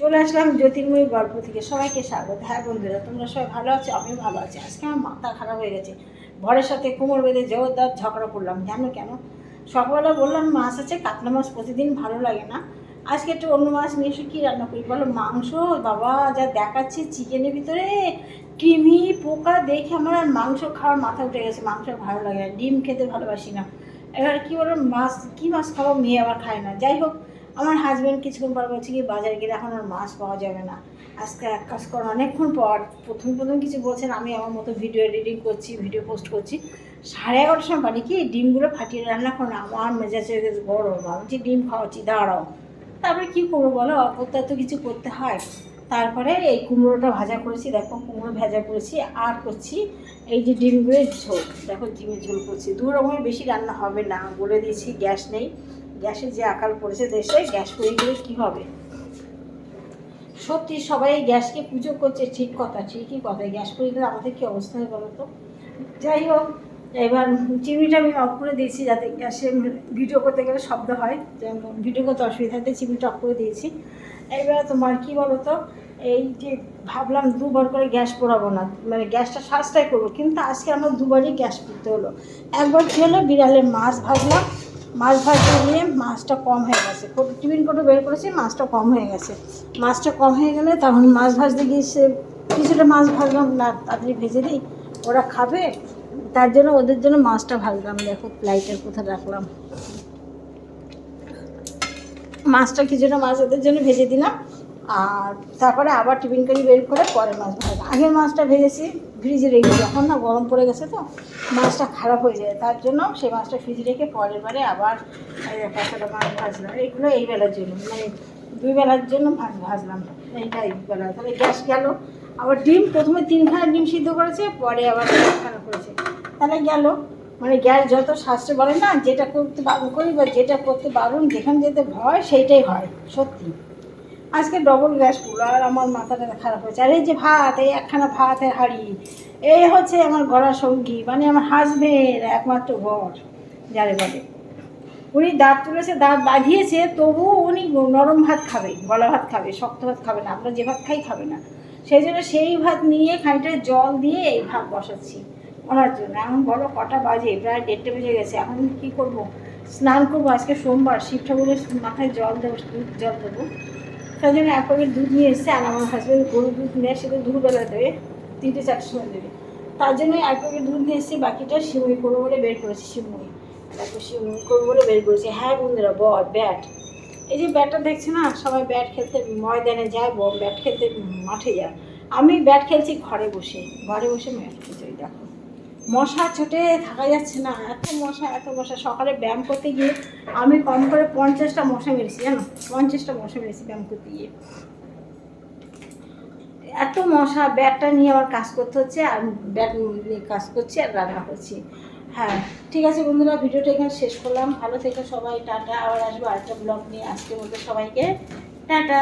চলে আসলাম জ্যোতির্ময়ী গল্প থেকে। সবাইকে স্বাগত। হ্যাঁ বন্ধুরা, তোমরা সবাই ভালো আছো? আমিও ভালো আছি। আজকে আমার মাথা খারাপ হয়ে গেছে। ভরের সাথে কোমর বেঁধে জোরদার ঝগড়া করলাম। জানো কেন? সকালবেলা বললাম মাছ আছে, কাতলা মাছ প্রতিদিন ভালো লাগে না, আজকে একটু অন্য মাছ নিয়ে এসে কী রান্না করি বলো? মাংস। বাবা যা দেখাচ্ছে চিকেনের ভিতরে কৃমি পোকা দেখে আমার আর মাংস খাওয়ার মাথা উঠে গেছে। মাংস ভালো লাগে না, ডিম খেতে ভালোবাসি না। এবার কী বলো, মাছ কী মাছ খাবো? মেয়ে আবার খায় না। যাই হোক, আমার হাজব্যান্ড কিছুক্ষণ পর বলছে কি বাজারে গেলে এখন আর মাছ পাওয়া যাবে না। আজকে এক কাজ করো, অনেকক্ষণ পর প্রথম কিছু বলছেন, আমি আমার মতো ভিডিও এডিটিং করছি, ভিডিও পোস্ট করছি। 11:30 সময় বাড়ি কি ডিমগুলো ফাটিয়ে রান্না করো না। আমার মেজাজে গরম, আমি যে ডিম খাওয়াচ্ছি, দাঁড়াও। তারপরে কী করবো বলো, অপত্যার তো কিছু করতে হয়। তারপরে এই কুমড়োটা ভাজা করেছি, দেখো কুমড়ো ভাজা করেছি, আর করছি এই যে ডিমগুলোর ঝোল। দেখো ডিমের ঝোল করছি। 2 রকমের বেশি রান্না হবে না, বলে দিয়েছি। গ্যাস নেই, গ্যাসে যে আকাল পড়েছে দেশে, গ্যাস পড়ে গেলে কী হবে? সত্যি সবাই গ্যাসকে পুজো করছে, ঠিক কথা, ঠিকই কথা। গ্যাস পড়ে গেলে আমাদের কী অবস্থা হয় বলো তো? যাই হোক, এবার চিমনিটা আমি অফ করে দিয়েছি যাতে গ্যাসে ভিডিও করতে গেলে শব্দ হয়, ভিডিও করতে অসুবিধা হতে চিমনিটা অফ করে দিয়েছি। এবার তোমার কী বলো তো, এই যে ভাবলাম 2বার করে গ্যাস পোড়াবো না, মানে গ্যাসটা সাশ্রয় করবো, কিন্তু আজকে আমার 2বারই গ্যাস পুড়তে হলো। একবার কী হলো, বিড়ালের মাছ ভাজলাম, মাছ ভাজতে গিয়ে মাছটা কম হয়ে গেছে। টিফিন কোটো বের করেছি, মাছটা কম হয়ে গেছে। মাছটা কম হয়ে গেলে তখন মাছ ভাজতে গিয়ে সে কিছুটা মাছ ভাজলাম না, তাড়াতাড়ি ভেজে দিই, ওরা খাবে, তার জন্য ওদের জন্য মাছটা ভাজলাম। দেখো লাইটার কোথায় রাখলাম, মাছটা কিছুটা মাছ ওদের জন্য ভেজে দিলাম। আর তারপরে আবার টিফিন কারি বের করে পরে মাছ ভাজলাম। আগের মাছটা ভেজেছি ফ্রিজে রেখে, যখন না গরম পড়ে গেছে তো মাছটা খারাপ হয়ে যায়, তার জন্য সেই মাছটা ফ্রিজে রেখে পরের বারে আবার পাঁচটা মাছ ভাজলাম। এইগুলো এই বেলার জন্য, মানে 2 বেলার জন্য ভাজলাম। এইটা এই বেলা, তাহলে গ্যাস গেল। আবার ডিম প্রথমে 3খানা ডিম সিদ্ধ করেছে, পরে আবার 1খানা করেছে, তাহলে গেল। মানে গ্যাস যত শাস্ত্রে বলে না, যেটা করতে বারণ করি বা যেটা করতে বারণ, যেখানে যেতে ভয় সেইটাই হয়। সত্যি আজকে ডবল গ্যাস পুরো, আর আমার মাথাটা খারাপ হয়েছে। আর এই যে ভাত, এই 1খানা ভাতের হাঁড়ি, এই হচ্ছে আমার গড়া সঙ্গী, মানে আমার হাজবেন্ড, একমাত্র বর যারে বলে। উনি দাঁত তুলেছে, দাঁত বাঁধিয়েছে, তবুও উনি নরম ভাত খাবে, গলা ভাত খাবে, শক্ত ভাত খাবে না। আমরা যে ভাত খাই খাবে না। সেই জন্য সেই ভাত নিয়ে খানিকটা জল দিয়ে এই ভাত বসাচ্ছি ওনার জন্য। এখন বলো কটা বাজে, প্রায় 1:30 বেজে গেছে। এখন কী করব? স্নান করবো, আজকে সোমবার, শিব ঠাকুরের মাথায় জল দেবো, দুধ জল দেবো। তাই জন্য 1 প্যাকেট দুধ নিয়ে এসছে। আর আমার হাজব্যান্ড গরুর দুধ নিয়ে এসে তো দুপুরবেলা দেবে, 3টে-4টের সময় দেবে। তার জন্য 1 প্যাকেট দুধ নিয়ে এসেছি, বাকিটা সিমুই করবো বলে বের করেছি। সিমুই, তারপর সিমুই করবো বলে বের করেছি। হ্যাঁ বন্ধুরা, ব্যাট, এই যে ব্যাটটা দেখছে না, সবাই ব্যাট খেলতে ময়দানে যায়, ব্যাট খেলতে মাঠে যায়। আমি ব্যাট খেলছি ঘরে বসে, ঘরে বসে ব্যাট খেলছি। দেখো মশা ছোটে থাকা যাচ্ছে না, এত মশা এত মশা। সকালে ব্যায়াম করতে গিয়ে আমি কম করে 50টা মশা মেরেছি, জানো? 50টা মশা মেরেছি ব্যায়াম করতে গিয়ে। এত মশা, ব্যাটটা নিয়ে আমার কাজ করতে হচ্ছে, আর ব্যাট নিয়ে কাজ করছি আর রান্না করছি। হ্যাঁ ঠিক আছে বন্ধুরা, ভিডিওটা এখানে শেষ করলাম। ভালো থেকো সবাই, টাটা। আবার আসবো আরেকটা ব্লগ নিয়ে। আজকের মধ্যে সবাইকে টাটা।